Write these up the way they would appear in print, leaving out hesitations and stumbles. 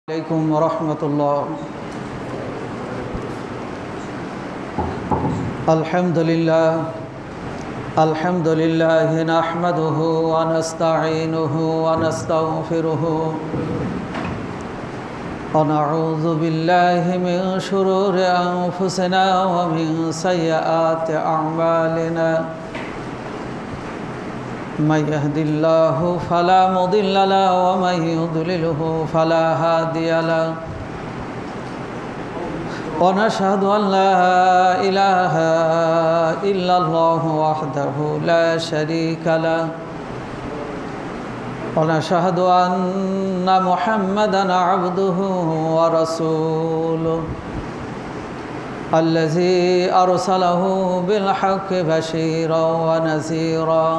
عليكم ورحمة الله. الحمد لله نحمده ونستعينه ونستغفره ونعوذ بالله من شرور أنفسنا ومن سيئات أعمالنا. من يهد الله فلا مضل له ومن يضلله فلا هادي له. ونشهد أن لا إله إلا الله وحده لا شريك له. ونشهد أن محمدا عبده ورسوله الذي أرسله بالحق بشيرا ونذيرا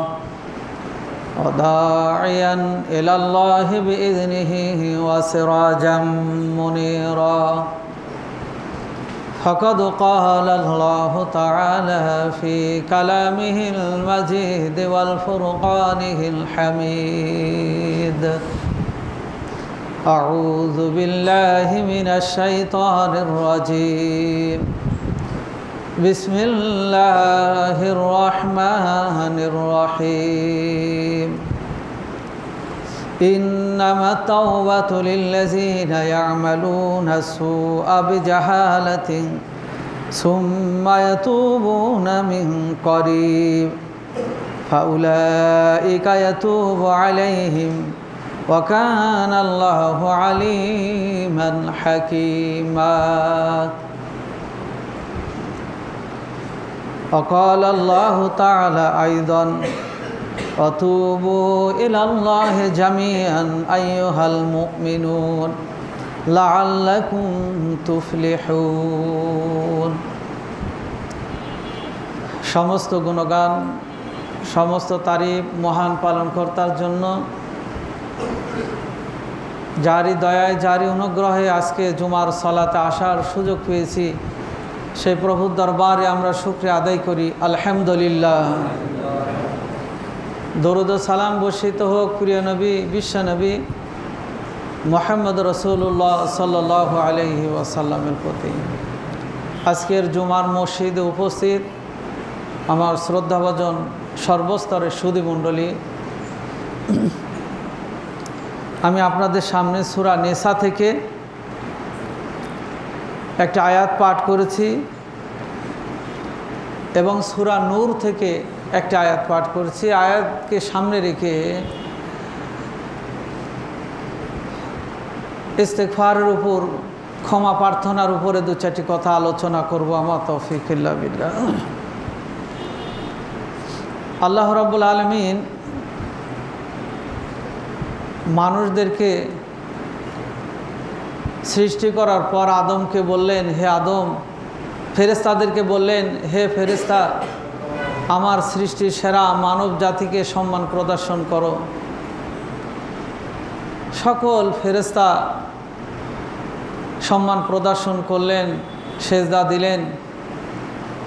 وداعيا إلى الله بإذنه وسراجا منيرا. فقد قال الله تعالى في كلامه المجيد والفرقانه الحميد: أعوذ بالله من الشيطان الرجيم. بسم الله الرحمن الرحيم. إنما التوبة للذين يعملون السوء بجهالة ثم يتوبون من قريب فأولئك يتوب عليهم وكان الله عليما حكيما. وقال الله تعالى أيضا: وتوبوا إلى الله جميعا أيها المؤمنون لعلكم تفلحون. সমস্ত গুণগান, সমস্ত তারিফ মহান পালনকর্তার জন্য, যারই দয়ায়, যারই অনুগ্রহে আজকে জুমার সালাতে আসার সুযোগ পেয়েছি, সেই প্রভুর দরবারে আমরা শুকরিয়া আদায় করি। আলহামদুলিল্লাহ। দরুদ ও সালাম বর্ষিত হোক প্রিয় নবী, বিশ্বনবী মুহাম্মদ রাসূলুল্লাহ সাল্লাল্লাহু আলাইহি ওয়াসাল্লামের প্রতি। আজকের জুমার মসজিদে উপস্থিত আমার শ্রদ্ধাভাজন সর্বস্তরের সুধী মণ্ডলী, আমি আপনাদের সামনে সূরা নিসা থেকে একটা আয়াত পাঠ করেছি এবং সূরা নূর থেকে একটা আয়াত পাঠ করেছি। আয়াতকে সামনে রেখে ইস্তেগফারের উপর, ক্ষমা প্রার্থনার উপরে দু চারটি কথা আলোচনা করব। আমার তৌফিক ইল্লা বিল্লাহ। আল্লাহ রাব্বুল আলামিন মানুষদেরকে সৃষ্টি করার পর আদমকে বললেন, হে আদম, ফেরেশতাদেরকে বললেন, হে ফেরেশতা, আমার সৃষ্টির সেরা মানব জাতিকে সম্মান প্রদর্শন করো। সকল ফেরেশতা সম্মান প্রদর্শন করলেন, সেজদা দিলেন,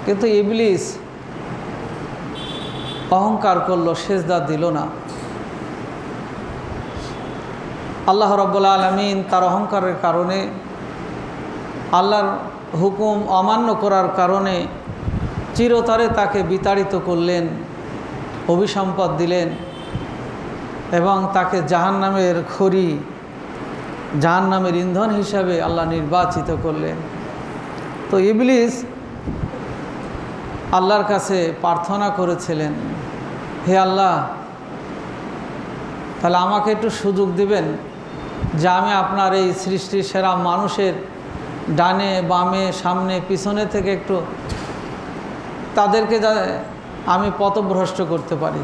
কিন্তু ইবলিস অহংকার করলো, সেজদা দিল না। আল্লাহ রাব্বুল আলামিন তার অহংকারের কারণে, আল্লাহর হুকুম অমান্য করার কারণে চিরতরে তাকে বিতাড়িত করলেন, অভিসম্পদ দিলেন এবং তাকে জাহান্নামের খড়ি, জাহান্নামের ইন্ধন হিসাবে আল্লাহ নির্বাচিত করলেন। তো ইবলিস আল্লাহর কাছে প্রার্থনা করেছিলেন, হে আল্লাহ, তাহলে আমাকে একটু সুযোগ দিবেন যে আমি আপনার এই সৃষ্টির সেরা মানুষের ডানে বামে সামনে পিছনে থেকে একটু তাদেরকে আমি পথভ্রষ্ট করতে পারি,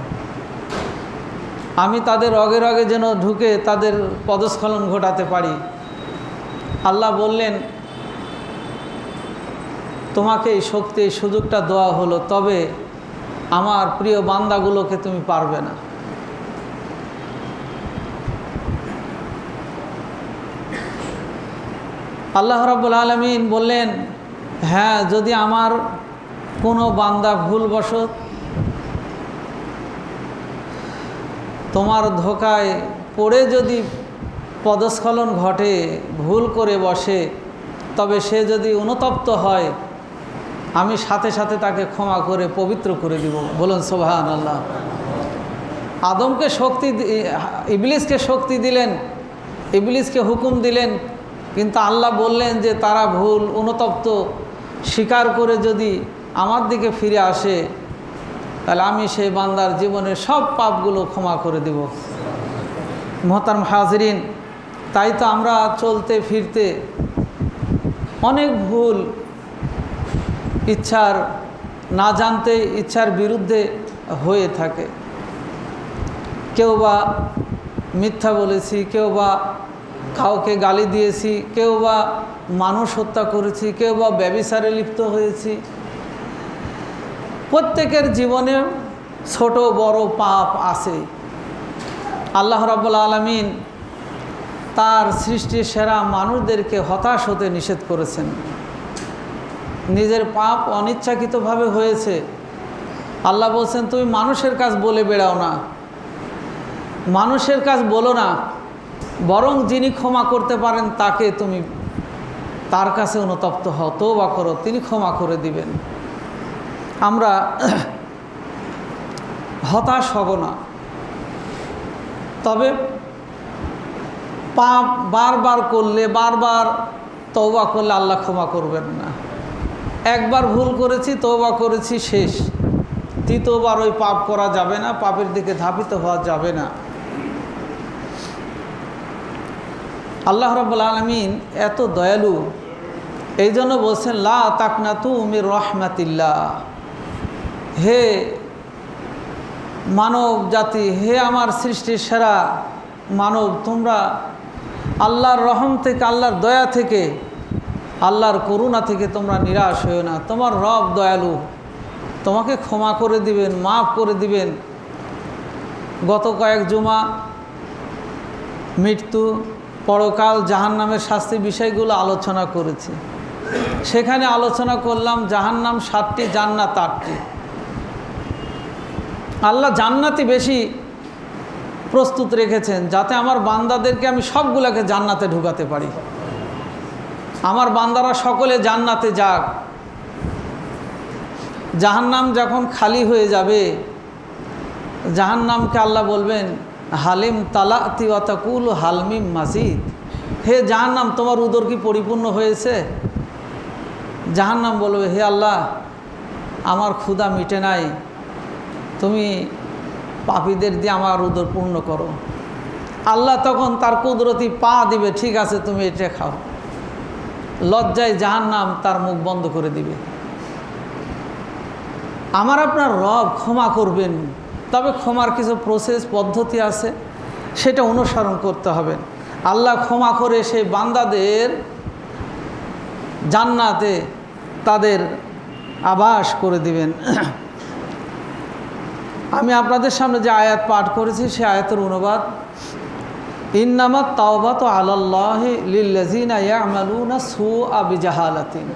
আমি তাদের রগে রগে যেন ঢুকে তাদের পদস্খলন ঘটাতে পারি। আল্লাহ বললেন, তোমাকে এই শক্তি, এই সুযোগটা দেওয়া হলো, তবে আমার প্রিয় বান্দাগুলোকে তুমি পারবে না। আল্লাহ রাব্বুল আলামিন বললেন, হ্যাঁ, যদি আমার কোনো বান্দা ভুলবশত তোমার ধোকায় পড়ে যদি পদস্খলন ঘটে, ভুল করে বসে, তবে সে যদি অনুতপ্ত হয় আমি সাথে সাথে তাকে ক্ষমা করে পবিত্র করে দিব। বলুন সুবহানাল্লাহ। আদমকে ইবলিসকে শক্তি দিলেন, ইবলিসকে হুকুম দিলেন, কিন্তু আল্লাহ বললেন যে তারা ভুল অনুতপ্ত স্বীকার করে যদি আমার দিকে ফিরে আসে তাহলে আমি সেই বান্দার জীবনের সব পাপগুলো ক্ষমা করে দিব। মোহতারম হাজরিন, তাই তো আমরা চলতে ফিরতে অনেক ভুল ইচ্ছার না জানতে ইচ্ছার বিরুদ্ধে হয়ে থাকে। কেউ বা মিথ্যা বলেছি, কেউ বা কাউকে গালি দিয়েছি, কেউ বা মানুষ হত্যা করেছি, কেউ বা ব্যভিচারে লিপ্ত হয়েছি। প্রত্যেকের জীবনে ছোট বড় পাপ আছে। আল্লাহ রাব্বুল আলামিন তার সৃষ্টির সেরা মানুষদেরকে হতাশ হতে নিষেধ করেছেন। নিজের পাপ অনিচ্ছাকৃতভাবে হয়েছে, আল্লাহ বলছেন তুমি মানুষের কাজ বলে বেড়াও না, মানুষের কাজ বলো না, বরং যিনি ক্ষমা করতে পারেন তাকে তুমি তার কাছে অনুতপ্ত হও, তওবা করো, তিনি ক্ষমা করে দিবেন। আমরা হতাশ হব না, তবে পাপ বারবার করলে, বারবার তওবা করলে আল্লাহ ক্ষমা করবেন না। একবার ভুল করেছি, তওবা করেছি, শেষ। তৃতীয়বার ওই পাপ করা যাবে না, পাপের দিকে ধাবিত হওয়া যাবে না। আল্লাহ রাব্বুল আলামিন এত দয়ালু, এই জন্য বলছেন লা তাকনাতু মির রাহমাতিল্লাহ। হে মানব জাতি, হে আমার সৃষ্টির সেরা মানব, তোমরা আল্লাহর রহম থেকে, আল্লাহর দয়া থেকে, আল্লাহর করুণা থেকে তোমরা নিরাশ হও না। তোমার রব দয়ালু, তোমাকে ক্ষমা করে দিবেন, মাফ করে দিবেন। গত কয়েক জুমা মৃত্যু, পরকাল, জাহান্নামের শাস্তি বিষয়গুলো আলোচনা করেছি। সেখানে আলোচনা করলাম জাহান্নাম 7টি, জান্নাত 8টি। আল্লাহ জান্নাতি বেশি প্রস্তুত রেখেছেন যাতে আমার বান্দাদেরকে আমি সবগুলোকে জান্নাতে ঢুকাতে পারি। আমার বান্দারা সকলে জান্নাতে যাক। জাহান্নাম যখন খালি হয়ে যাবে, জাহান্নামকে আল্লাহ বলবেন হালিম তালাতি ওয়া তাকুলু হালমিম মাজিদ। হে জাহান্নাম, তোমার উদর কি পরিপূর্ণ হয়েছে? জাহান্নাম বলবে হে আল্লাহ, আমার ক্ষুধা মিটে নাই, তুমি পাপীদের দিয়ে আমার উদর পূর্ণ করো। আল্লাহ তখন তার কুদরতি পা দিবে, ঠিক আছে তুমি এটা খাও। লজ্জায় জাহান্নাম তার মুখ বন্ধ করে দিবে। আমার আপনার রব ক্ষমা করবেন, তবে ক্ষমার কিছু প্রসেস পদ্ধতি আছে, সেটা অনুসরণ করতে হবে। আল্লাহ ক্ষমা করে সেই বান্দাদের জান্নাতে তাদের আবাস করে দিবেন। আমি আপনাদের সামনে যে আয়াত পাঠ করেছি সে আয়াতের অনুবাদ ইন্নামাত তাওবাতু আলাল্লাহি লিল্লাযিনা ইয়ামালুনা সুআ বিজাহালাতিন।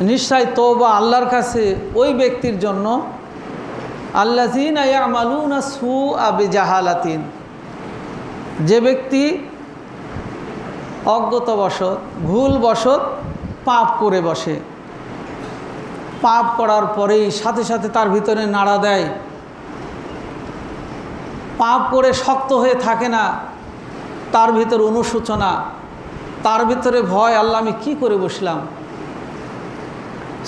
নিশ্চয় তওবা আল্লাহর কাছে ওই ব্যক্তির জন্য, আল্লাযিনা ইয়ামালুনা সুআ বিজাহালাতিন, যে ব্যক্তি অজ্ঞতাবশত, ভুলবশত পাপ করে বসে, পাপ করার পরেই সাথে সাথে তার ভিতরে নাড়া দেয়, পাপ করে শক্ত হয়ে থাকে না, তার ভিতরে অনুশোচনা, তার ভিতরে ভয়, আল্লাহ আমি কি করে বসলাম।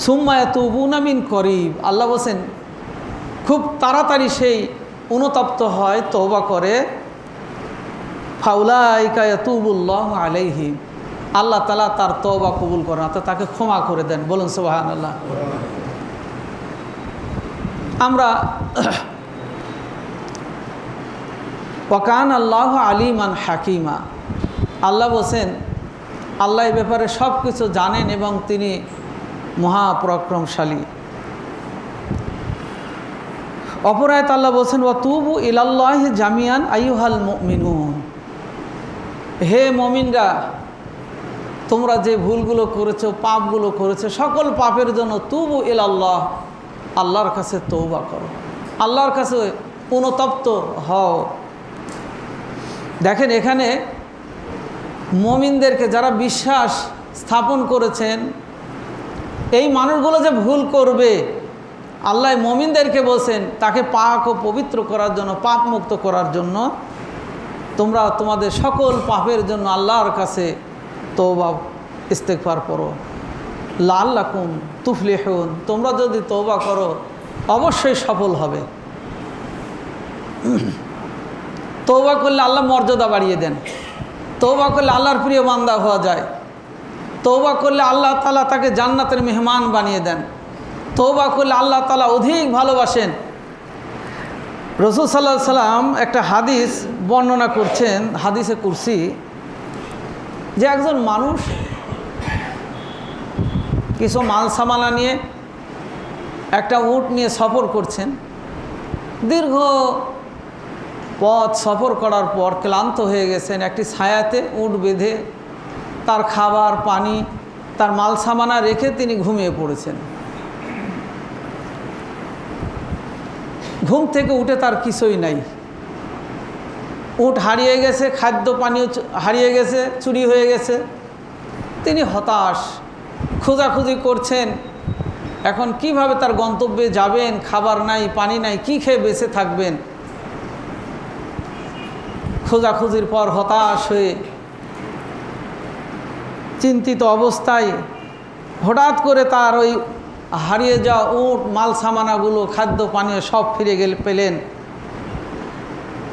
সুম্মা ইয়াতুবুনা মিন করিব, আল্লাহ বলেন খুব তাড়াতাড়ি সেই অনুতপ্ত হয়, তওবা করে। ফাউলাইকা ইয়াতুবুল্লাহু আলাইহিম, আল্লাহ তাআলা তার তওবা কবুল করেন, অর্থাৎ তাকে ক্ষমা করে দেন। বলুন সুবহানাল্লাহ। আমরা ওয়াকান আল্লাহ আলিমান হাকিমা, আল্লাহ বলছেন আল্লাহ এই ব্যাপারে সব কিছু জানেন এবং তিনি মহাপরাক্রমশালী। অপর আয়াত আল্লাহ বলছেন ওয়া তুবু ইলাল্লাহি জামিয়ান আইয়ুহাল মুমিনুন, হে মুমিনরা, তোমরা যে ভুলগুলো করেছো, পাপগুলো করেছো, সকল পাপের জন্য তুবু ইলাল্লাহ, আল্লাহর কাছে তওবা করো, আল্লাহর কাছে অনুতপ্ত হও। দেখেন এখানে মুমিনদেরকে যারা বিশ্বাস স্থাপন করেছেন, এই মানুষগুলো যে ভুল করবে, আল্লাহ মুমিনদেরকে বলছেন তাকে পাক ও পবিত্র করার জন্য, পাপ মুক্ত করার জন্য তোমরা তোমাদের সকল পাপের জন্য আল্লাহর কাছে তওবা ইস্তেগফার করো, লাআল্লাকুম তুফলিহুন, তোমরা যদি তওবা করো অবশ্যই সফল হবে। তওবা করলে আল্লাহ মর্যাদা বাড়িয়ে দেন, তওবা করলে আল্লাহর প্রিয় বান্দা হওয়া যায়, তওবা করলে আল্লাহ তাআলা তাকে জান্নাতের মেহমান বানিয়ে দেন, তওবা করলে আল্লাহ তাআলা অধিক ভালোবাসেন। রাসূল সাল্লাল্লাহু আলাইহি সাল্লাম একটা হাদিস বর্ণনা করছেন, হাদিসে কুরসি, যে একজন মানুষ কিছু মাল সামানা নিয়ে একটা উট নিয়ে সফর করছেন। দীর্ঘ পথ সফর করার পর ক্লান্ত হয়ে গেছেন, একটি ছায়াতে উট বেঁধে তার খাবার পানি তার মাল সামানা রেখে তিনি ঘুমিয়ে পড়েছেন। ঘুম থেকে উঠে তার কিছুই নাই, উট হারিয়ে গেছে, খাদ্য পানীয় হারিয়ে গেছে, চুরি হয়ে গেছে। তিনি হতাশ, খোঁজাখুঁজি করছেন এখন কিভাবে তার গন্তব্যে যাবেন, খাবার নাই পানি নাই, কি খেয়ে বেঁচে থাকবেন। খোঁজাখুঁজির পর হতাশ হয়ে চিন্তিত অবস্থায় হঠাৎ করে তার ওই হারিয়ে যাওয়া উট, মাল সামানাগুলো, খাদ্য পানীয় সব ফিরে পেলেন।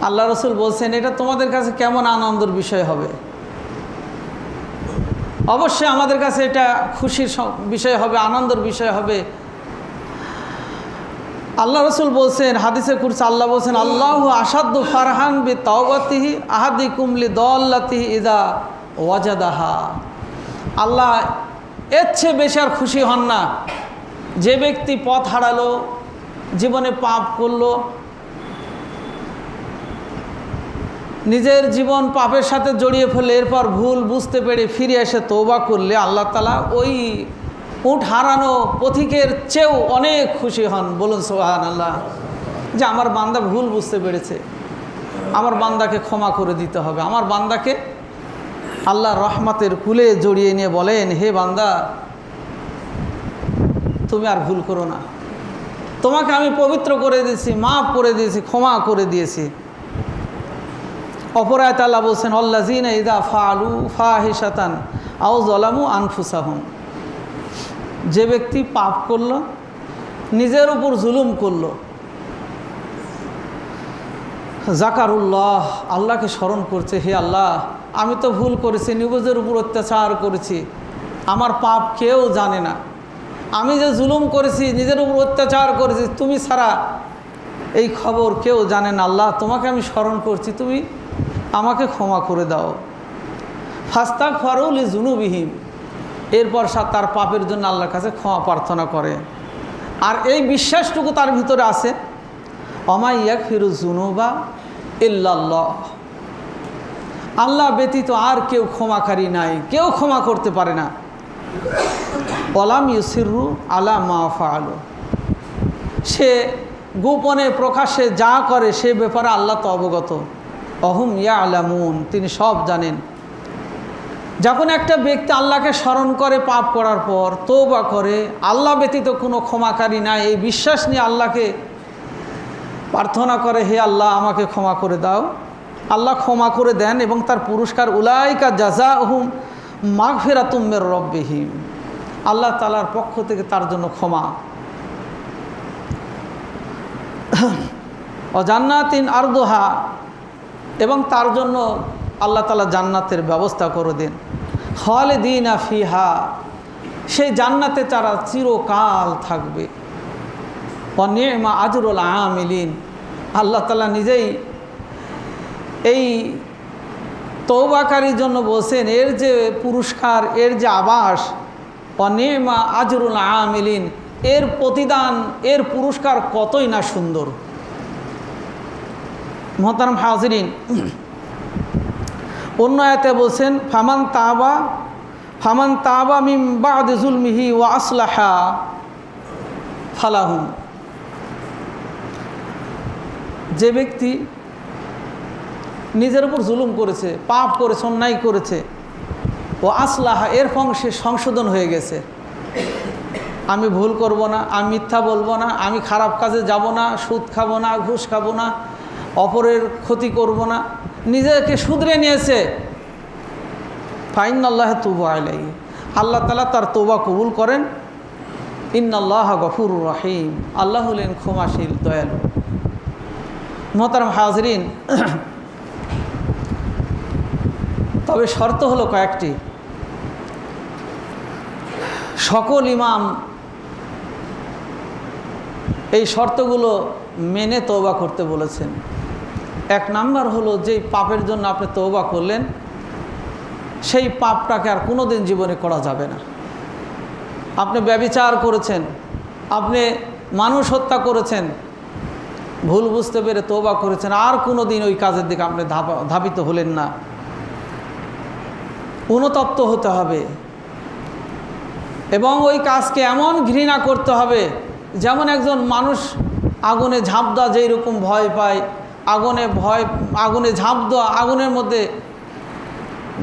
আল্লাহ রসুল বলছেন, এটা তোমাদের কাছে কেমন আনন্দের বিষয় হবে? অবশ্যই আমাদের কাছে এটা খুশির বিষয় হবে, আনন্দের বিষয় হবে। আল্লাহ রসুল বলছেন হাদিসে কুরসি, আল্লাহ বলছেন, আল্লাহু আসাদ্দু ফারহান বি তাওবাতিহি আহাদিকুম লিদাল্লাতিহি ইযা ওয়াজাদাহা। আল্লাহ এর চেয়ে বেশি আর খুশি হন না যে ব্যক্তি পথ হারালো, জীবনে পাপ করলো, নিজের জীবন পাপের সাথে জড়িয়ে ফেলে এরপর ভুল বুঝতে পেরে ফিরে এসে তওবা করলে আল্লাহ তাআলা ওই উট হারানো পথিকের চেয়েও অনেক খুশি হন। বলুন সুবহানাল্লাহ। যে আমার বান্দা ভুল বুঝতে পেরেছে, আমার বান্দাকে ক্ষমা করে দিতে হবে। আমার বান্দাকে আল্লাহর রহমতের কুলে জড়িয়ে নিয়ে বলেন, হে বান্দা তুমি আর ভুল করো না, তোমাকে আমি পবিত্র করে দিয়েছি, মাফ করে দিয়েছি, ক্ষমা করে দিয়েছি। অপর আয়াতে আল্লাহ বলছেন, আল্লাযীনা ইযা ফাআলু ফাহিশাতান আও যালামু আনফুসাহুম। যে ব্যক্তি পাপ করলো, নিজের উপর জুলুম করলো, জাকারুল্লাহ, আল্লাহকে স্মরণ করছে, হে আল্লাহ আমি তো ভুল করেছি, নিজের উপর অত্যাচার করেছি, আমার পাপ কেউ জানে না, আমি যে জুলুম করেছি, নিজের উপর অত্যাচার করেছি, তুমি ছাড়া এই খবর কেউ জানে না। আল্লাহ তোমাকে আমি স্মরণ করছি, তুমি আমাকে ক্ষমা করে দাও। ফাস্তাগফারু লিযুনুবিহিম। এরপর তার পাপের জন্য আল্লাহর কাছে ক্ষমা প্রার্থনা করে। আর এই বিশ্বাসটুকু তার ভিতরে আছে, ওমা ইয়াগফিরুয যুনুবা ইল্লাল্লাহ। আল্লাহ ব্যতীত আর কেউ ক্ষমাকারী নাই, কেউ ক্ষমা করতে পারে না। ওয়ালাম ইউসিরু আলা মা ফাআলু। সে গোপনে প্রকাশ্যে যা করে সে ব্যাপারে আল্লাহ তো অবগত। অহুম ইয়ালামুন, তিনি সব জানেন। যখন একটা ব্যক্তি আল্লাহকে স্মরণ করে পাপ করার পর, তওবা করে, আল্লাহ ব্যতীত কোনো ক্ষমাকারী নাই, এই বিশ্বাস নিয়ে আল্লাহকে প্রার্থনা করে, হে আল্লাহ আমাকে ক্ষমা করে দাও, আল্লাহ ক্ষমা করে দেন এবং তার পুরস্কার উলাইকা জাযাউহুম মাগফিরাতুম মির রাব্বিহিম। আল্লাহ তাআলার পক্ষ থেকে তার জন্য ক্ষমা। ও জান্নাতিন আরদুহা, এবং তার জন্য আল্লাহ তাআলা জান্নাতের ব্যবস্থা করে দেন। খালিদিনা ফিহা, সেই জান্নাতে তারা চিরকাল থাকবে। ওয়া নি'মা আজরুল আমিলিন। আল্লাহ তাআলা নিজেই এই তওবাকারীর জন্য বলছেন, এর যে পুরস্কার, এর যে আবাস, ওয়া নি'মা আজরুল আমিলিন, এর প্রতিদান, এর পুরস্কার কতই না সুন্দর। মুহতারাম হাজিরিন, অন্য আয়াতে বলছেন, ফামান তাবা মিন বাদি যুলমিহি ওয়া আসলাহা ফালাহুম। যে ব্যক্তি নিজের উপর জুলুম করেছে, পাপ করেছে, অন্যায় করেছে, ও আসলাহা, এর সে সংশোধন হয়ে গেছে। আমি ভুল করব না, আমি মিথ্যা বলবো না, আমি খারাপ কাজে যাব না, সুদ খাবো না, ঘুষ খাবো না, অপরের ক্ষতি করব না, নিজেকে শুধরে নিয়েছে। ফাইনাল্লাহ তুবু আলাইহি, আল্লাহ তাআলা তার তওবা কবুল করেন। ইন্নাল্লাহ গফুরুর রহিম, আল্লাহ হলেন ক্ষমাশীল, দয়ালু। মোহতারাম হাজরিন, তবে শর্ত হলো কয়েকটি। সকল ইমাম এই শর্তগুলো মেনে তওবা করতে বলেছেন। এক নাম্বার হলো, যেই পাপের জন্য আপনি তওবা করলেন সেই পাপটাকে আর কোনো দিন জীবনে করা যাবে না। আপনি ব্যভিচার করেছেন, আপনি মানুষ হত্যা করেছেন, ভুল বুঝতে পেরে তওবা করেছেন, আর কোনো দিন ওই কাজের দিকে আপনি ধাবিত হলেন না। অনুতপ্ত হতে হবে এবং ওই কাজকে এমন ঘৃণা করতে হবে, যেমন একজন মানুষ আগুনে ঝাঁপ দেওয়া যেই রকম ভয় পায়, আগুনে ঝাঁপ দেওয়া, আগুনের মধ্যে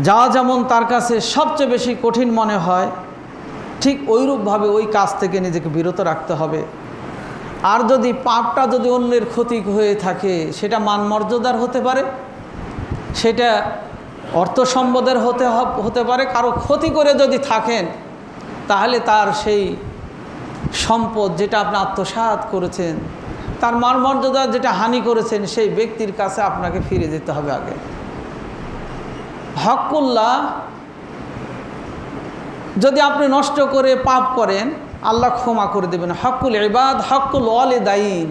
যাওয়া যেমন তার কাছে সবচেয়ে বেশি কঠিন মনে হয়, ঠিক ওইরূপভাবে ওই কাজ থেকে নিজেকে বিরত রাখতে হবে। আর যদি পাপটা যদি অন্যের ক্ষতি হয়ে থাকে, সেটা মান মর্যাদার হতে পারে, সেটা অর্থ সম্পদের হতে পারে, কারো ক্ষতি করে যদি থাকেন, তাহলে তার সেই সম্পদ যেটা আপনি আত্মসাৎ করেছেন, তার মান মর্যাদা যেটা হানি করেছেন, সেই ব্যক্তির কাছে আপনাকে ফিরে যেতে হবে আগে। হকুল্লাহ যদি আপনি নষ্ট করে পাপ করেন, আল্লাহ ক্ষমা করে দেবেন। হকুল ইবাদ, হকুল ওয়ালিদাইন,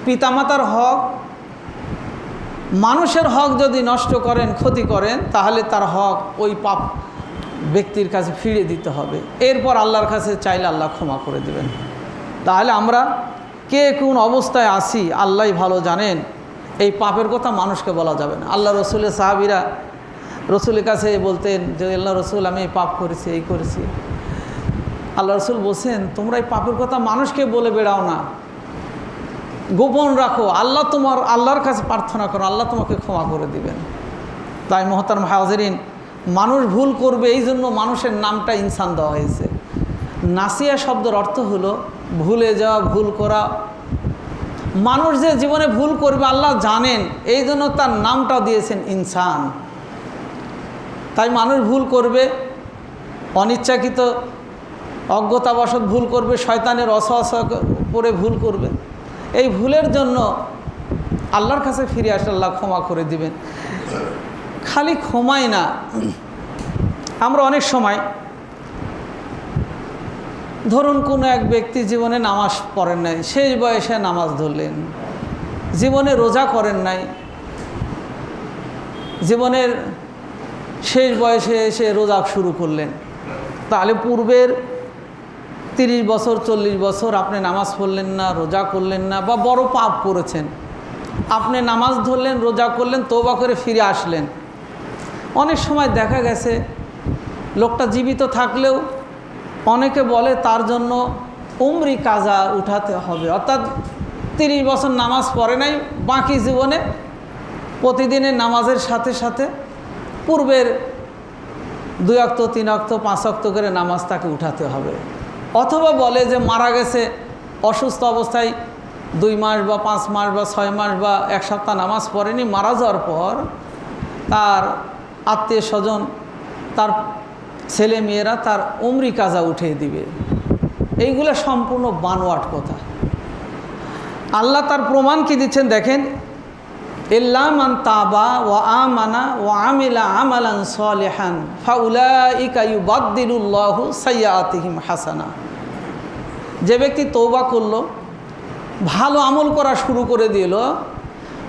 পিতামাতার হক, মানুষের হক যদি নষ্ট করেন, ক্ষতি করেন, তাহলে তার হক ওই পাপ ব্যক্তির কাছে ফিরে দিতে হবে। এরপর আল্লাহর কাছে চাইলে আল্লাহ ক্ষমা করে দেবেন। তাহলে আমরা কে কোন অবস্থায় আছি আল্লাহই ভালো জানেন। এই পাপের কথা মানুষকে বলা যাবে না। আল্লাহ রসুলের সাহাবীরা রসুলের কাছে বলতেন যে, আল্লাহ রসুল, আমি এই পাপ করেছি, এই করেছি। আল্লাহ রসুল বলছেন, তোমরা এই পাপের কথা মানুষকে বলে বেড়াও না, গোপন রাখো, আল্লাহর কাছে প্রার্থনা করো, আল্লাহ তোমাকে ক্ষমা করে দিবেন। তাই মোহতারাম হাজিরিন, মানুষ ভুল করবে, এই জন্য মানুষের নামটা ইনসান দেওয়া হয়েছে। নাসিয়া শব্দের অর্থ হলো ভুলে যাওয়া, ভুল করা। মানুষ যে জীবনে ভুল করবে আল্লাহ জানেন, এই জন্য তার নামটা দিয়েছেন ইনসান। তাই মানুষ ভুল করবে, অনিচ্ছাকৃত অজ্ঞতাবশত ভুল করবে, শয়তানের অসহসা করে ভুল করবে। এই ভুলের জন্য আল্লাহর কাছে ফিরে আসলে আল্লাহ ক্ষমা করে দিবেন। খালি ক্ষমাই না, আমরা অনেক সময় ধরুন কোনো এক ব্যক্তি জীবনে নামাজ পড়েন নাই, শেষ বয়সে নামাজ ধরলেন, জীবনে রোজা করেন নাই, জীবনের শেষ বয়সে এসে রোজা শুরু করলেন। তাহলে পূর্বের 30 বছর 40 বছর আপনি নামাজ পড়লেন না, রোজা করলেন না, বা বড় পাপ করেছেন, আপনি নামাজ ধরলেন, রোজা করলেন, তওবা করে ফিরে আসলেন। অনেক সময় দেখা গেছে লোকটা জীবিত থাকলেও অনেকে বলে তার জন্য উমরি কাজা উঠাতে হবে, অর্থাৎ 30 বছর নামাজ পড়ে নাই, বাকি জীবনে প্রতিদিনের নামাজের সাথে সাথে পূর্বের 2 ওয়াক্ত 3 ওয়াক্ত 5 ওয়াক্ত করে নামাজ তাকে উঠাতে হবে। অথবা বলে যে মারা গেছে অসুস্থ অবস্থায় 2 মাস বা 5 মাস বা 6 মাস বা 1 সপ্তাহ নামাজ পড়েনি, মারা যাওয়ার পর তার আত্মীয় স্বজন, তার ছেলে মেয়েরা তার উমরি কাজা উঠিয়ে দিবে। এইগুলো সম্পূর্ণ বানোয়াট কথা। আল্লাহ তার প্রমাণ কি দিচ্ছেন দেখেন, ইল্লা মান তাবা ওয়া আমানা ওয়া আমিলা আমালান সালিহান ফাউলাইকা ইউবাদদিলুল্লাহু সাইয়্যাতিহিম হাসানা। যে ব্যক্তি তওবা করলো, ভালো আমল করা শুরু করে দিল,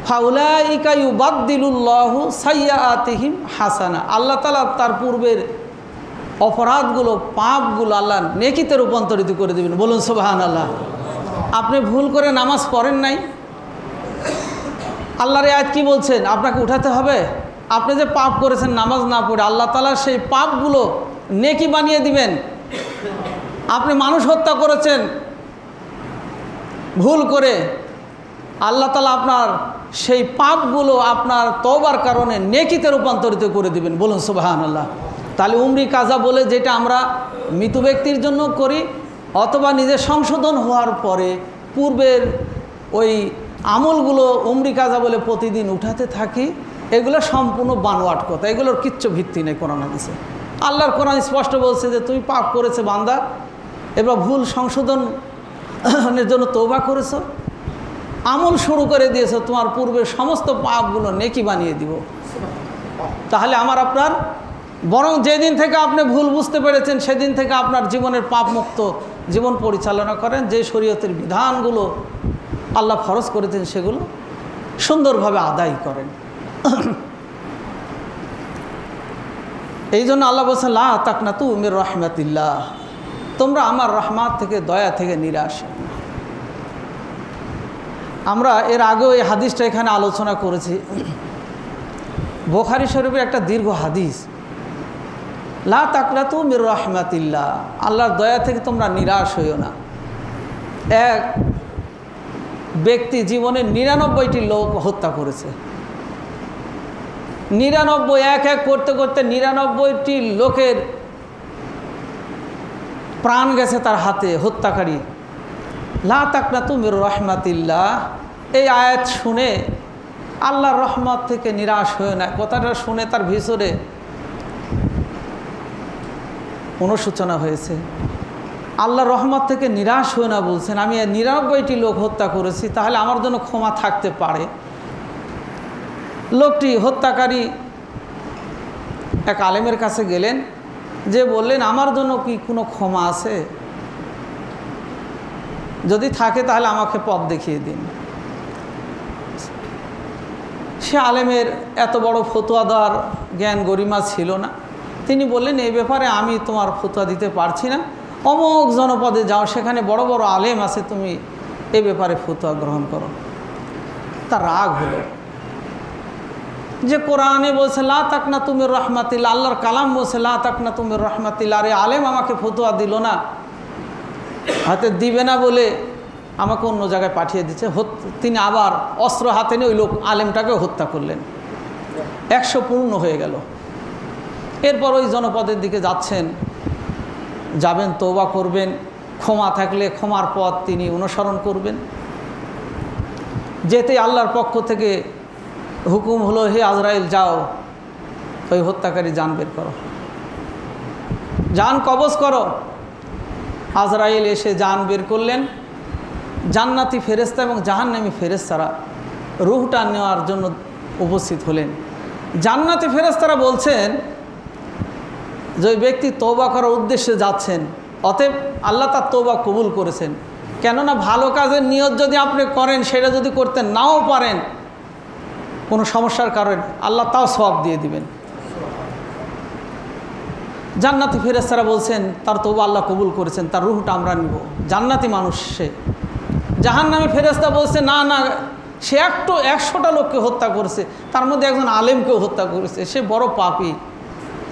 ফাউলাইকা ইউবাদদিলুল্লাহু সাইয়্যাতিহিম হাসানা, আল্লাহ তাআলা তার পূর্বের অপরাধগুলো, পাপগুলো আল্লাহ নেকিতে রূপান্তরিত করে দেবেন। বলুন সুবহানাল্লাহ। আপনি ভুল করে নামাজ পড়েন নাই, আল্লাহর আয়াত কি বলছেন, আপনাকে উঠাতে হবে। আপনি যে পাপ করেছেন নামাজ না পড়ে, আল্লাহ তাআলা সেই পাপগুলো নেকি বানিয়ে দিবেন। আপনি মানুষ হত্যা করেছেন ভুল করে, আল্লাহ তাআলা আপনার সেই পাপগুলো আপনার তওবার কারণে নেকিতে রূপান্তরিত করে দিবেন। বলুন সুবহানাল্লাহ। তাহলে উমরি কাজা বলে যেটা আমরা মৃত ব্যক্তির জন্য করি অথবা নিজের সংশোধন হওয়ার পরে পূর্বের ওই আমলগুলো উমরি কাজা বলে প্রতিদিন উঠাতে থাকি, এগুলো সম্পূর্ণ বানোয়াট কথা, এগুলোর কিচ্ছু ভিত্তি নেই কোরআন হাদিসে। আল্লাহর কোরআন স্পষ্ট বলছে যে তুমি পাপ করেছে বান্দা, এবার ভুল সংশোধনের জন্য তওবা করেছো, আমল শুরু করে দিয়েছো, তোমার পূর্বের সমস্ত পাপগুলো নেকি বানিয়ে দিব। তাহলে আমার আপনার বরং যেদিন থেকে আপনি ভুল বুঝতে পেরেছেন সেদিন থেকে আপনার জীবনের পাপমুক্ত জীবন পরিচালনা করেন, যে শরীয়তের বিধানগুলো আল্লাহ ফরজ করেছেন সেগুলো সুন্দরভাবে আদায় করেন। এই জন্য আল্লাহ বলছেন লা তাকনাতু মির রাহমাতিল্লাহ, তোমরা আমার রহমত থেকে দয়া থেকে নিরাশ। আমরা এর আগেও এই হাদিসটা এখানে আলোচনা করেছি। বুখারী শরীফের একটা দীর্ঘ হাদিস, লা তাকনাতু মির রাহমাতিল্লাহ, আল্লাহর দয়া থেকে তোমরা নিরাশ হইও না। এক ব্যক্তি জীবনে 99টি লোক হত্যা করেছে, 99 এক এক করতে করতে 99টি লোকের প্রাণ গেছে তার হাতে, হত্যাকারী। লা তাকনাতু মির রাহমাতিল্লাহ, এই আয়াত শুনে আল্লাহর রহমত থেকে নিরাশ হয়ে না, কথাটা শুনে তার ভিতরে অনুশোচনা হয়েছে। আল্লাহর রহমত থেকে নিরাশ হয়ে না বলছেন, আমি 99টি লোক হত্যা করেছি, তাহলে আমার জন্য ক্ষমা থাকতে পারে। লোকটি হত্যাকারী এক আলেমের কাছে গেলেন, যে বললেন আমার জন্য কি কোনো ক্ষমা আছে, যদি থাকে তাহলে আমাকে পথ দেখিয়ে দিন। সে আলেমের এত বড় ফতোয়া দেওয়ার জ্ঞান গরিমা ছিল না। তিনি বললেন এই ব্যাপারে আমি তোমার ফতোয়া দিতে পারছি না, অমুক জনপদে যাও, সেখানে বড় বড় আলেম আছে, তুমি এ ব্যাপারে ফতোয়া গ্রহণ করো। তার রাগ হলো যে কোরআনে বলছে লা তাকনাতু মির রাহমাতিল্লাহ, আল্লাহর কালাম বলছে লা তাকনাতু মির রাহমাতিল্লাহ, আরে আলেম আমাকে ফতোয়া দিল না, হাতে দিবে না বলে আমাকে অন্য জায়গায় পাঠিয়ে দিচ্ছে। তিনি আবার অস্ত্র হাতে নিয়ে ওই লোক আলেমটাকে হত্যা করলেন। 100 পূর্ণ হয়ে গেল। এরপর ওই জনপদের দিকে যাবেন, তওবা করবেন, ক্ষমা থাকলে ক্ষমার পথ তিনি অনুসরণ করবেন। যেতে আল্লাহর পক্ষ থেকে হুকুম হলো, হে আজরাইল যাও, ওই হত্যাকারী জান বের করো, জান কবজ করো। আজরাইল এসে জান বের করলেন। জান্নাতি ফেরেশতা এবং জাহান্নামী ফেরেশতারা রূহটা নেওয়ার জন্য উপস্থিত হলেন। জান্নাতি ফেরেশতারা বলছেন যে ওই ব্যক্তি তওবা করার উদ্দেশ্যে যাচ্ছেন, অতএব আল্লাহ তার তওবা কবুল করেছেন। কেননা ভালো কাজের নিয়ত যদি আপনি করেন, সেটা যদি করতে নাও পারেন কোনো সমস্যার কারণে, আল্লাহ তাও সওয়াব দিয়ে দিবেন। জান্নাতি ফেরেশতারা বলছেন তার তওবা আল্লাহ কবুল করেছেন, তার রূহটা আমরা নিব, জান্নাতি মানুষ সে। জাহান্নামী ফেরেশতা বলছে না না, সে 100টা লোককে হত্যা করেছে, তার মধ্যে একজন আলেমকেও হত্যা করেছে, সে বড় পাপী,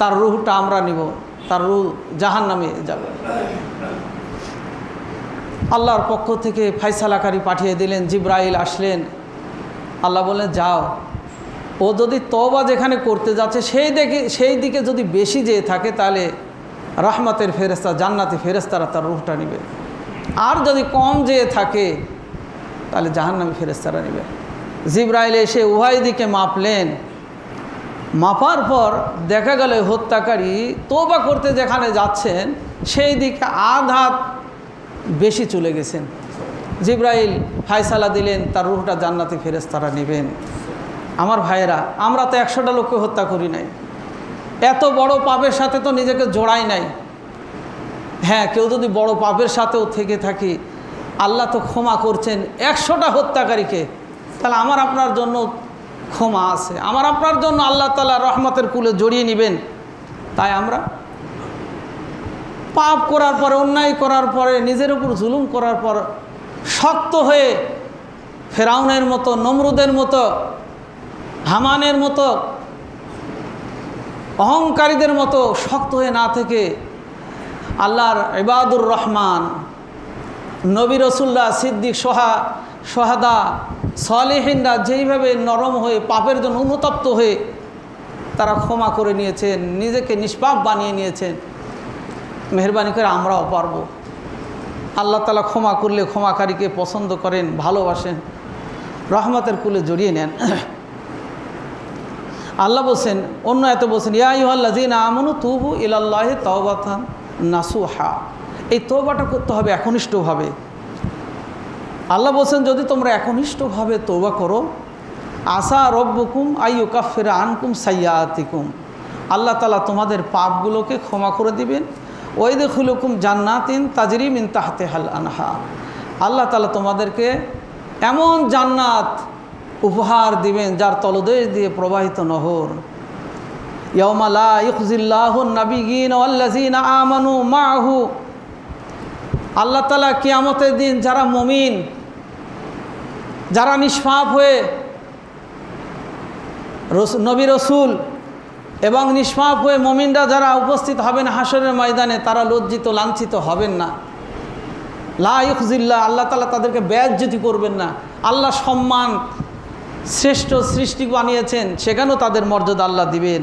তার রূহটা আমরা নিব, তার রূহ জাহান্নামে যাবে। আল্লাহর পক্ষ থেকে ফায়সালাকারী পাঠিয়ে দিলেন, জিবরাইল আসলেন। আল্লাহ বললেন যাও, ও যদি তওবা যেখানে করতে যাচ্ছে সেই দিকে যদি বেশি যেয়ে থাকে তাহলে রহমতের ফেরেশতা, জান্নাতি ফেরেশতারা তার রূহটা নেবে, আর যদি কম যেয়ে থাকে তাহলে জাহান্নামী ফেরেশতারা নেবে। জিবরাইল এসে উভয় দিকে মাপলেন, মাপার পর দেখা গেল হত্যাকারী তওবা করতে যেখানে যাচ্ছেন সেই দিকে আধ হাত বেশি চলে গেছেন। জিবরাইল ফায়সালা দিলেন তার রূহটা জান্নাতি ফেরেশতারা নেবেন। আমার ভাইয়েরা, আমরা তো 100টা লোককে হত্যা করি নাই, এত বড় পাপের সাথে তো নিজেকে জোড়াই নাই। হ্যাঁ, কেউ যদি বড় পাপের সাথেও থেকে থাকি, আল্লাহ তো ক্ষমা করছেন 100টা হত্যাকারীকে, তাহলে আমার আপনার জন্য ক্ষমা আছে, আমার আপনার জন্য আল্লাহ তাআলা রহমতের কুলে জড়িয়ে নেবেন। তাই আমরা পাপ করার পরে, অন্যায় করার পরে, নিজের উপর জুলুম করার পর শক্ত হয়ে ফেরাউনের মতো, নমরুদের মতো, হামানের মতো, অহংকারীদের মতো শক্ত হয়ে না থেকে আল্লাহর ইবাদুর রহমান, নবী রাসূলুল্লাহ, সিদ্দিক, সোহাদা, সালেহিনরা যেইভাবে নরম হয়ে পাপের জন্য অনুতপ্ত হয়ে তারা ক্ষমা করে নিয়েছেন, নিজেকে নিষ্পাপ বানিয়ে নিয়েছেন, মেহেরবানি করে আমরাও পারবো। আল্লাহ তাআলা ক্ষমা করলে ক্ষমাকারীকে পছন্দ করেন, ভালোবাসেন, রহমতের কুলে জড়িয়ে নেন। আল্লাহ বলছেন, অন্য এত বলছেন, ইয়া আইয়ুহাল্লাযীনা আমানু তুবু ইলাল্লাহি তাওবাতান নাসুহা। এই তওবাটা করতে হবে একনিষ্ঠভাবে। আল্লাহ বলছেন, যদি তোমরা একনিষ্ঠভাবে তওবা করো, আসা রব্বুকুম আইয়ুকাফিরা আনকুম সাইয়্যাতিকুম, আল্লাহ তাআলা তোমাদের পাপগুলোকে ক্ষমা করে দিবেন। ওয়াইদখিলুকুম জান্নাতিন তাজরি মিন তাহতিহাল আনহার, আল্লাহ তাআলা তোমাদেরকে এমন জান্নাত উপহার দিবেন যার তলদেশ দিয়ে প্রবাহিত নহর। ইয়াউমা লা ইখজিল্লাহু নাবিয়্যিনা ওয়াল্লাযীনা আমানু মাআহু, আল্লাহ তাআলা কিয়ামতের দিন যারা মুমিন, যারা নিষ্পাপ হয়ে নবী রাসূল এবং নিষ্পাপ হয়ে মুমিনরা যারা উপস্থিত হবেন হাসরের ময়দানে, তারা লজ্জিত লাঞ্ছিত হবেন না। লা ইখজিল্লাহ, আল্লাহ তাআলা তাদেরকে বেইজ্জতি করবেন না। আল্লাহ সম্মান, শ্রেষ্ঠ সৃষ্টি বানিয়েছেন, সেখানেও তাদের মর্যাদা আল্লাহ দিবেন।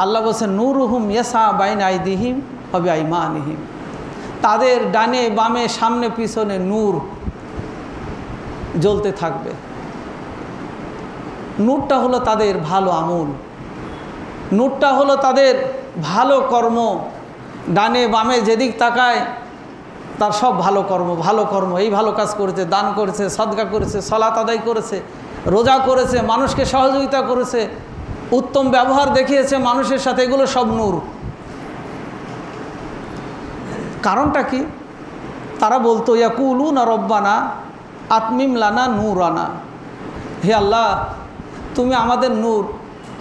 আল্লাহ বলছেন, নূরুহুম ইয়াসা বাইনা আইদিহিম ওয়া বিআইমানিহিম, তাদের ডানে বামে সামনে পিছনে নূর জ্বলতে থাকবে। নূরটা হলো তাদের ভালো আমল, নূরটা হলো তাদের ভালো কর্ম। ডানে বামে যেদিক তাকায় তার সব ভালো কর্ম, ভালো কর্ম। এই ভালো কাজ করেছে, দান করেছে, সদকা করেছে, সালাত আদায় করেছে, রোজা করেছে, মানুষকে সহযোগিতা করেছে, উত্তম ব্যবহার দেখিয়েছে মানুষের সাথে, এগুলো সব নূর। কারণটা কি? তারা বলতো, ইয়াকুলুনা রব্বানা আতমিম লানা নূরানা, হে আল্লাহ তুমি আমাদের নূর,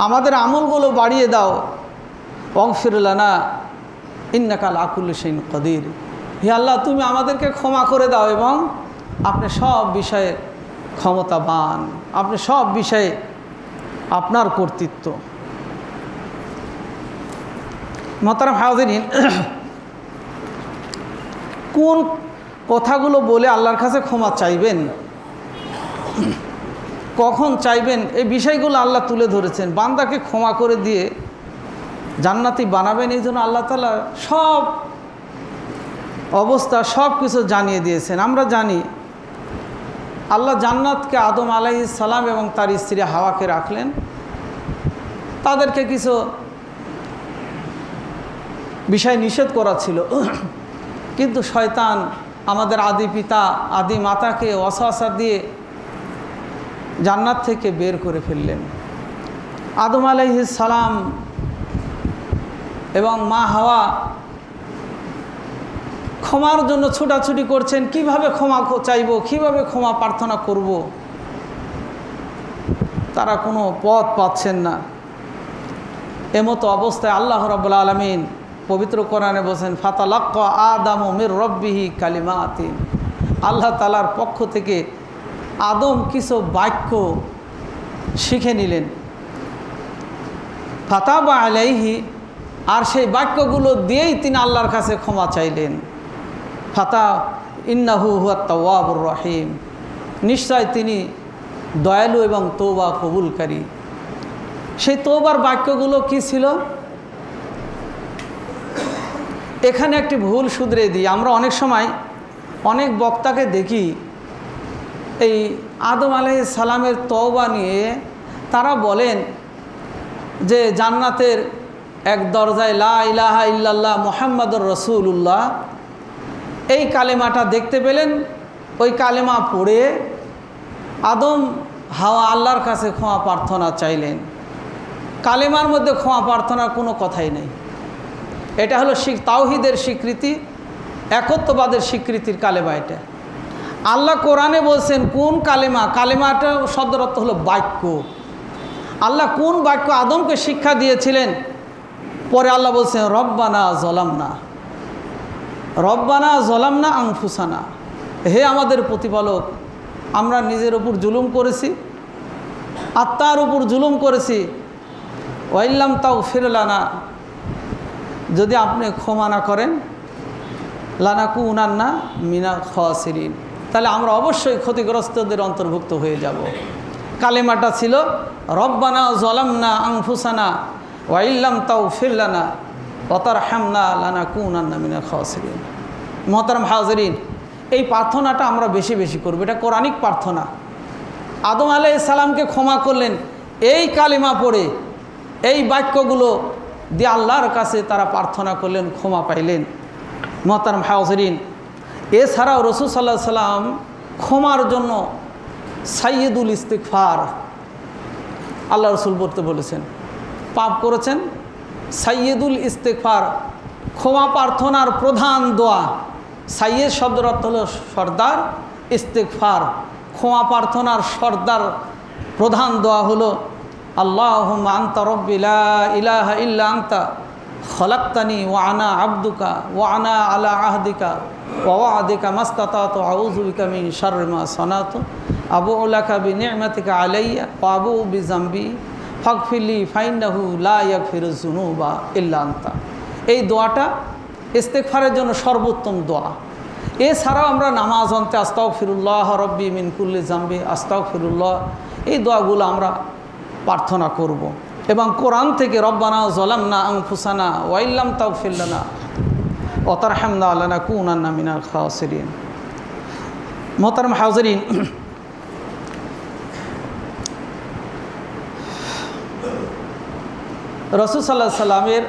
আমাদের আমলগুলো বাড়িয়ে দাও। ওয়াগফির লানা ইন্নাকা আলা কুল্লি শাইইন কাদির, হে আল্লাহ তুমি আমাদেরকে ক্ষমা করে দাও এবং আপনি সব বিষয়ে ক্ষমতাবান, আপনি সব বিষয়ে আপনার কর্তৃত্ব। মোহতারাম হাজিরিন, কোন কথাগুলো বলে আল্লাহর কাছে ক্ষমা চাইবেন, কখন চাইবেন, এই বিষয়গুলো আল্লাহ তুলে ধরেছেন। বান্দাকে ক্ষমা করে দিয়ে জান্নাতি বানাবেন, এই জন্য আল্লাহ তাআলা সব অবস্থা সব কিছু জানিয়ে দিয়েছেন। আমরা জানি আল্লাহ জান্নাতকে আদম আলাইহিস সালাম এবং তার স্ত্রী হাওয়াকে রাখলেন। তাদেরকে কিছু বিষয় নিষেধ করা ছিল, কিন্তু শয়তান আমাদের আদি পিতা আদি মাতাকে ওয়াসওয়াসা দিয়ে জান্নাত থেকে বের করে ফেললেন। আদম আলাইহিস সালাম এবং মা হাওয়া ক্ষমার জন্য ছোটাছুটি করছেন, কিভাবে ক্ষমা চাইব, কিভাবে ক্ষমা প্রার্থনা করব। তারা কোনো পথ পাচ্ছেন না। এমতো অবস্থায় আল্লাহ রাব্বুল আলামিন পবিত্র কোরআনে বলেন, ফাতালাক্কা আদামু মির রাব্বিহি কালিমাতিন, আল্লাহ তাআলার পক্ষ থেকে আদম কিছু বাক্য শিখে নিলেন। ফাতাবা আলাইহি, আর সেই বাক্যগুলো দিয়েই তিনি আল্লাহর কাছে ক্ষমা চাইলেন। ফাতা ইন্নাহু হুয়াত তাওয়াবুর রহিম, নিশ্চয় তিনি দয়ালু এবং তওবা কবুলকারী। সেই তওবার বাক্যগুলো কি ছিল? এখানে একটি ভুল শুধরে দিই। আমরা অনেক সময় অনেক বক্তাকে দেখি এই আদম আলাইহিস সালামের তওবা নিয়ে তারা বলেন যে জান্নাতের এক দরজায় লা ইলাহা ইল্লাল্লাহ মুহাম্মাদুর রাসূলুল্লাহ, এই কালেমাটা দেখতে পেলেন, ওই কালেমা পড়ে আদম হাওয়া আল্লাহর কাছে ক্ষমা প্রার্থনা চাইলেন। কালেমার মধ্যে ক্ষমা প্রার্থনার কোনো কথাই নেই। এটা হলো তাওহীদের স্বীকৃতি, একত্ববাদের স্বীকৃতির কালেমা এটা। আল্লাহ কোরআনে বলছেন কোন কালেমা, কালেমাটা শব্দের অর্থ হলো বাক্য। আল্লাহ কোন বাক্য আদমকে শিক্ষা দিয়েছিলেন? পরে আল্লাহ বলছেন রব্বানা জলামনা, রব্বানা জলামনা আনফুসানা, হে আমাদের প্রতিপালক, আমরা নিজের উপর জুলুম করেছি, আত্মার উপর জুলুম করেছি। ওয়াইল্লাম তাগফির লানা, যদি আপনি ক্ষমা না করেন, লানাকুনান্না মিনাল খাসিরিন, তাহলে আমরা অবশ্যই ক্ষতিগ্রস্তদের অন্তর্ভুক্ত হয়ে যাব। কালেমাটা ছিল রব্বানা যালামনা আনফুসানা ওয়া ইল্লাম তাগফির লানা ওয়া তারহামনা লানাকুনান্না মিনাল খাসিরিন। মুহতারাম হাজিরিন, এই প্রার্থনাটা আমরা বেশি বেশি করব। এটা কোরআনিক প্রার্থনা। আদম আলাইহিস সালামকে ক্ষমা করলেন এই কালিমা পড়ে, এই বাক্যগুলো দিয়ে আল্লাহর কাছে তারা প্রার্থনা করলেন, ক্ষমা পাইলেন। মুহতারাম হাজিরিন, এছাড়াও রাসূল সাল্লাল্লাহু আলাইহি সাল্লাম ক্ষমার জন্য সাইয়্যিদুল ইস্তিগফার আল্লাহ রসুল বলতে বলেছেন। পাপ করেছেন, সাইয়্যিদুল ইস্তিগফার ক্ষমা প্রার্থনার প্রধান দোয়া। সাইয়্যিদ শব্দের অর্থ হলো সর্দার, ইস্তিগফার ক্ষমা প্রার্থনার সর্দার প্রধান দোয়া হলো আল্লাহুম্মা আনতা রাব্বি লা ইলাহা ইল্লা আনতা খলাকতানি ওয়া আনা আবদুকা ওয়া আনা আলা আহদিকা ওয়া ওয়া'দিকা মাস্তাতাতু আউযু বিকা মিন শাররি মা সানাতু আবুউ লাকা বিনি'মাতিকা আলাইয়া ওয়া আবুউ বিযামবি ফাগফিরলি ফাইন্নাহু লা ইয়াগফিরুয যুনুবা ইল্লা আনতা। এই দোয়াটা ইস্তিগফারের জন্য সর্বোত্তম দোয়া। এছাড়াও আমরা নামাজ অন্তে আস্তাগফিরুল্লাহ রব্বি মিন কুল্লি যামবি আস্তাগফিরুল্লাহ, এই দোয়াগুলো আমরা প্রার্থনা করব। এবং কোরআন থেকে রব্বানা যালামনা আনফুসানা ওয়া ইল্লাম তাগফির লানা ওয়া তারহামনা লানাকুনান্না মিনাল খাসিরিন। মুহতারাম হাজিরিন, রাসূল সাল্লাল্লাহু আলাইহি সাল্লামের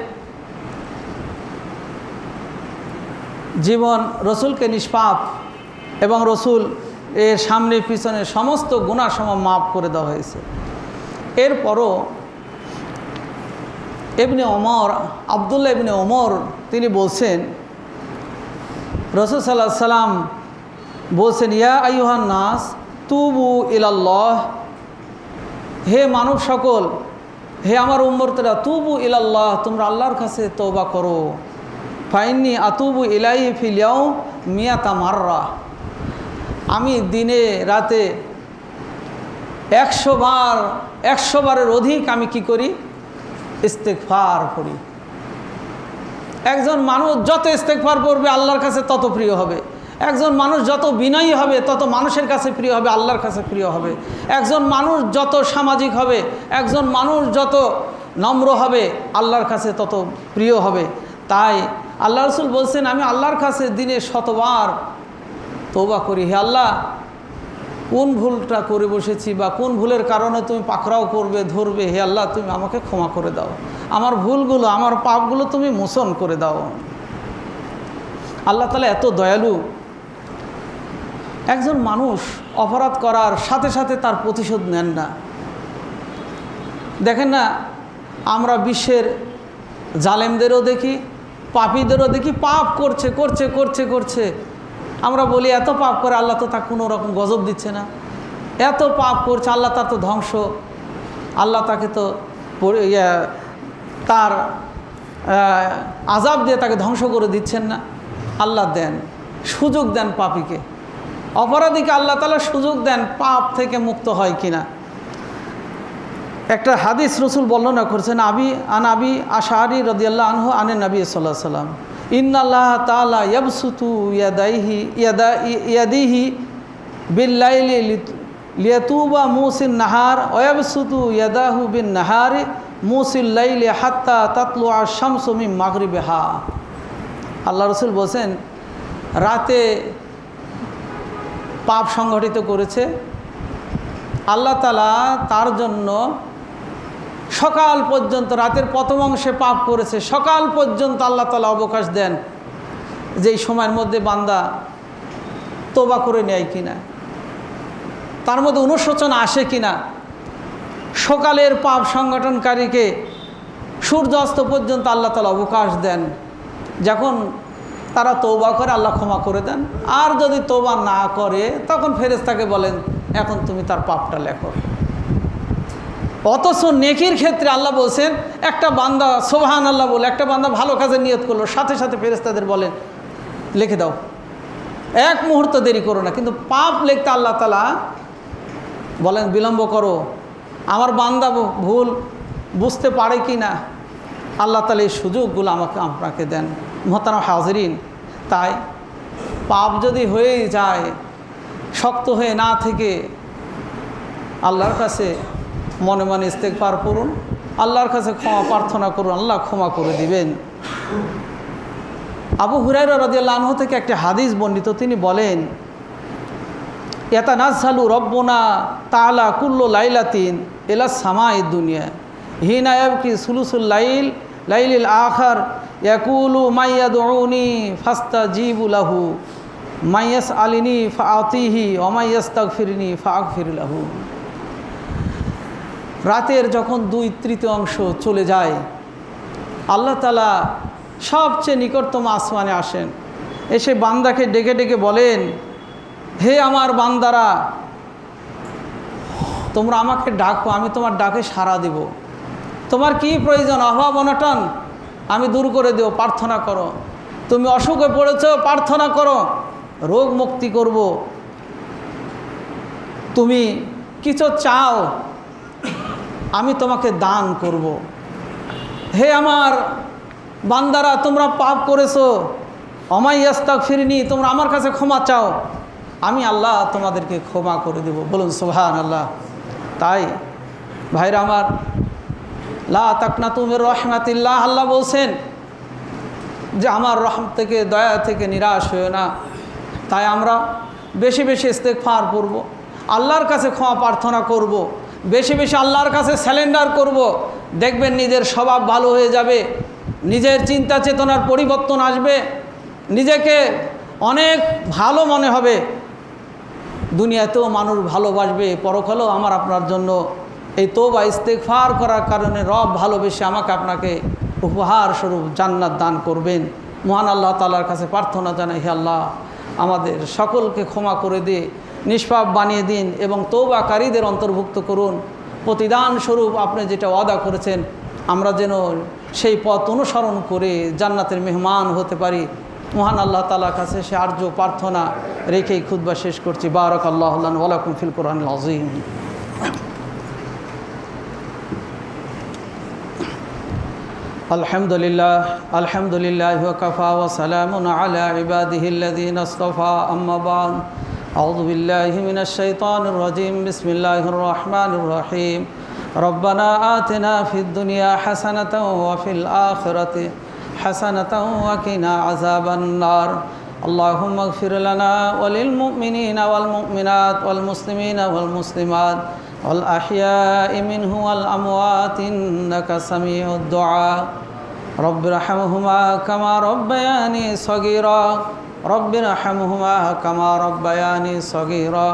জীবন, রসুলকে নিষ্পাপ এবং রসুল এর সামনে পিছনে সমস্ত গুনাহসমূহ মাফ করে দেওয়া হয়েছে। এরপরও ইবনে ওমর, আব্দুল্লাহ ইবনে ওমর তিনি বলছেন, রাসূল সাল্লাল্লাহু আলাইহি সাল্লাম বলছেন, ইয়া আইয়ুহান নাস তুবু ইলাল্লাহ, হে মানব সকল, হে আমার উম্মতরা, তুবু ইলাল্লাহ, তোমরা আল্লাহর কাছে তওবা করো। ফাইন্নি আতুবু ইলাইহি ফিল ইয়াউম মিয়াতা মাররা, আমি দিনে রাতে 100 বারের অধিক আমি কি করি? ইস্তেগফার করি। একজন মানুষ যত ইস্তেগফার করবে আল্লাহর কাছে তত প্রিয় হবে। একজন মানুষ যত বিনয়ী হবে তত মানুষের কাছে প্রিয় হবে, আল্লাহর কাছে প্রিয় হবে। একজন মানুষ যত সামাজিক হবে, একজন মানুষ যত নম্র হবে, আল্লাহর কাছে তত প্রিয় হবে। তাই আল্লাহ রসুল বলছেন, আমি আল্লাহর কাছে দিনে 100 বার তওবা করি। হে আল্লাহ, কোন ভুলটা করে বসেছি বা কোন ভুলের কারণে তুমি পাকড়াও করবে, ধরবে, হে আল্লাহ তুমি আমাকে ক্ষমা করে দাও, আমার ভুলগুলো, আমার পাপগুলো তুমি মোচন করে দাও। আল্লাহ তাআলা এত দয়ালু। একজন মানুষ অপরাধ করার সাথে সাথে তার প্রতিশোধ নেন না। দেখেন না, আমরা বিশ্বের জালেমদেরও দেখি, পাপীদেরও দেখি, পাপ করছে করছে করছে করছে। আমরা বলি এত পাপ করে আল্লাহ তো তাকে কোনো রকম গজব দিচ্ছে না, এত পাপ করছে আল্লাহ তার তো ধ্বংস, আল্লাহ তাকে তো তার আযাব দিয়ে তাকে ধ্বংস করে দিচ্ছেন না। আল্লাহ দেন, সুযোগ দেন পাপীকে, অপরাধীকে আল্লাহ তাআলা সুযোগ দেন পাপ থেকে মুক্ত হয় কিনা। একটা হাদিস রসুল বর্ণনা করছেন, আবি আশআরী রাদিয়াল্লাহু আনহু আনে নবী সাল্লাল্লাহু আলাইহি ওয়াসাল্লাম, ইন্নাল্লাহ তাআলা ইয়াবসুতু ইয়াদিহি বিল-লাইলি লিয়াতুবা মুসিন নাহার ওয়া ইয়াবসুতু ইয়াদাহু বিন-নাহারি মুসিল লাইলি হাত্তা তাতলুআ আশ-শামসু মিন মাগরিবিহা। আল্লাহ রসুল বলছেন, রাতে পাপ সংগঠিত করেছে, আল্লাহ তাআলা তার জন্য সকাল পর্যন্ত, রাতের প্রথম অংশে পাপ করেছে, সকাল পর্যন্ত আল্লাহ তাআলা অবকাশ দেন যেই সময়ের মধ্যে বান্দা তওবা করে নেয় কিনা, তার মধ্যে অনুশোচনা আসে কিনা। সকালের পাপ সংগঠনকারীকে সূর্যাস্ত পর্যন্ত আল্লাহ তাআলা অবকাশ দেন। যখন তারা তওবা করে আল্লাহ ক্ষমা করে দেন, আর যদি তওবা না করে তখন ফেরেশতাকে বলেন, এখন তুমি তার পাপটা লেখো। অথচ নেকির ক্ষেত্রে আল্লাহ বলছেন, একটা বান্দা সুবহানাল্লাহ বলে একটা বান্দা ভালো কাজে নিয়ত করলো, সাথে সাথে ফেরেশতাদের বলেন লিখে দাও, এক মুহূর্ত দেরি করো না। কিন্তু পাপ লিখতে আল্লাহ তাআলা বলেন বিলম্ব করো, আমার বান্দা ভুল বুঝতে পারে কি না। আল্লাহ তাআলা এই সুযোগগুলো আপনাকে দেন। মুহতারাম হাজিরিন, তাই পাপ যদি হয়েই যায় শক্ত হয়ে না থেকে আল্লাহর কাছে মনে মনে ইস্তেগফার করুন, আল্লাহর কাছে ক্ষমা প্রার্থনা করুন, আল্লাহ ক্ষমা করে দিবেন। আবু হুরায়রা রাদিয়াল্লাহু আনহু থেকে একটি হাদিস বর্ণিত, তিনি বলেন, ইয়াতানাজ্জালু রব্বুনা তাআলা কুল্লু লাইলাতিন ইলা সামাঈদ দুনিয়া হিনা ইয়াবকি সুলুসুল লাইলিল আখার ইয়াকুলু মাইয়াদউনি ফাস্তাজিবু লাহু মাইয়াসআলিনি ফাআতিহি ওয়া মাইয়াস্তাগফিরনি ফাআগফির লাহু। রাতের যখন 2/3 চলে যায়, আল্লাহ তাআলা সবচেয়ে নিকটতম আসমানে আসেন, এসে বান্দাকে ডেকে ডেকে বলেন, হে আমার বান্দারা, তোমরা আমাকে ডাকো, আমি তোমার ডাকে সাড়া দেব। তোমার কি প্রয়োজন, অভাব অনটন আমি দূর করে দেব, প্রার্থনা করো। তুমি অসুখে পড়েছ, প্রার্থনা করো, রোগ মুক্তি করব। তুমি কিছু চাও, আমি তোমাকে দান করব। হে আমার বান্দারা, তোমরা পাপ করেছো, অমাইয়াস্তাগফিরনি, তোমরা আমার কাছে ক্ষমা চাও, আমি আল্লাহ তোমাদেরকে ক্ষমা করে দেব। বলুন সুবহানাল্লাহ। তাই ভাইরা আমার, লা তাকনাতু মির রাহমাতিল্লাহ, আল্লাহ বলছেন যে আমার রহমত থেকে, দয়া থেকে নিরাশ হয়েও না। তাই আমরা বেশি বেশি ইস্তেগফার করব, আল্লাহর কাছে ক্ষমা প্রার্থনা করব, বেশি বেশি আল্লাহর কাছে স্যালেন্ডার করব। দেখবেন নিজের স্বভাব ভালো হয়ে যাবে, নিজের চিন্তা চেতনার পরিবর্তন আসবে, নিজেকে অনেক ভালো মনে হবে, দুনিয়াতেও মানুষ ভালোবাসবে, পরকালেও আমার আপনার জন্য এই তওবা ইস্তেগফার করার কারণে রব ভালোবেসে আমাকে আপনাকে উপহার স্বরূপ জান্নাত দান করবেন। মহান আল্লাহ তাআলার কাছে প্রার্থনা জানাই, হে আল্লাহ, আমাদের সকলকে ক্ষমা করে দিয়ে নিষ্পাপ বানিয়ে দিন এবং তওবাকারীদের অন্তর্ভুক্ত করুন। প্রতিদান স্বরূপ আপনি যেটা ওয়াদা করেছেন, আমরা যেন সেই পথ অনুসরণ করে জান্নাতের মেহমান হতে পারি। মহান আল্লাহ তাআলার কাছে সে আর্য প্রার্থনা রেখেই খুতবা শেষ করছি। বারাকাল্লাহু লানা ওয়া লাকুম ফিল কুরআনিল আযীম। আলহামদুলিল্লাহ ওয়া কাফা ওয়া সালামুন আলা ইবাদিহিল্লাযীনা ইসতাফা, আম্মা বা'দ। আউযু বিল্লাহি মিনাশ শাইতানির রাজীম। বিসমিল্লাহির রাহমানির রহিম। রব্বানা আতিনা ফিদ দুনিয়া হাসানাতাও ওয়া ফিল আখিরাতি হাসানাতাও ওয়া কিনা আযাবান নার। আল্লাহুম্মা ইগফির লানা ওয়া লিল মুমিনিনা ওয়াল মুমিনাত ওয়াল মুসলিমিনা ওয়াল মুসলিমাত ওয়াল আহইয়াই মিনহুম ওয়াল আমওয়াত ইন্নাকা সামিউদ দুআ। রব্বিরহামহুমা কামা রব্বায়ানি সগীরা, রব্বিরহামহুমা কামা রব্বায়ানি সগীরা।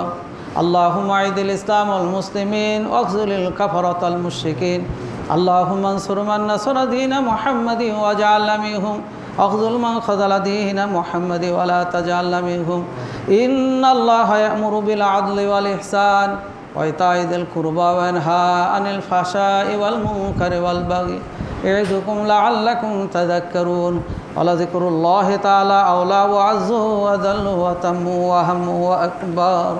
আল্লাহুম্মা আইদিল ইসলাম ওয়াল মুসলিমিন ওয়াখযুলিল কাফারাতাল মুশরিকিন। আল্লাহুম্মা আনসুর মান নাসারা দীনা মুহাম্মাদিন ওয়াজআলনা মিনহুম ওয়াখযুল মান খাযালা দীনা মুহাম্মাদিন ওয়া লা তাজআলনা মিনহুম। ইন্নাল্লাহা ইয়া'মুরু বিল আদলি ওয়াল ইহসান ওয়া ইতা'i যিল কুরবা ওয়া ইয়ানহা আনিল ফাহশাই ওয়াল মুনকারি ওয়াল বাগই ইয়া'iযুকুম লা'আল্লাকুম তাযাক্কারুন। ওয়া লাযিকরুল্লাহি তাআলা আওলা ওয়া আ'যু ওয়া যাল্লু ওয়া তাম্মু ওয়া হাম্মু ওয়া আকবার।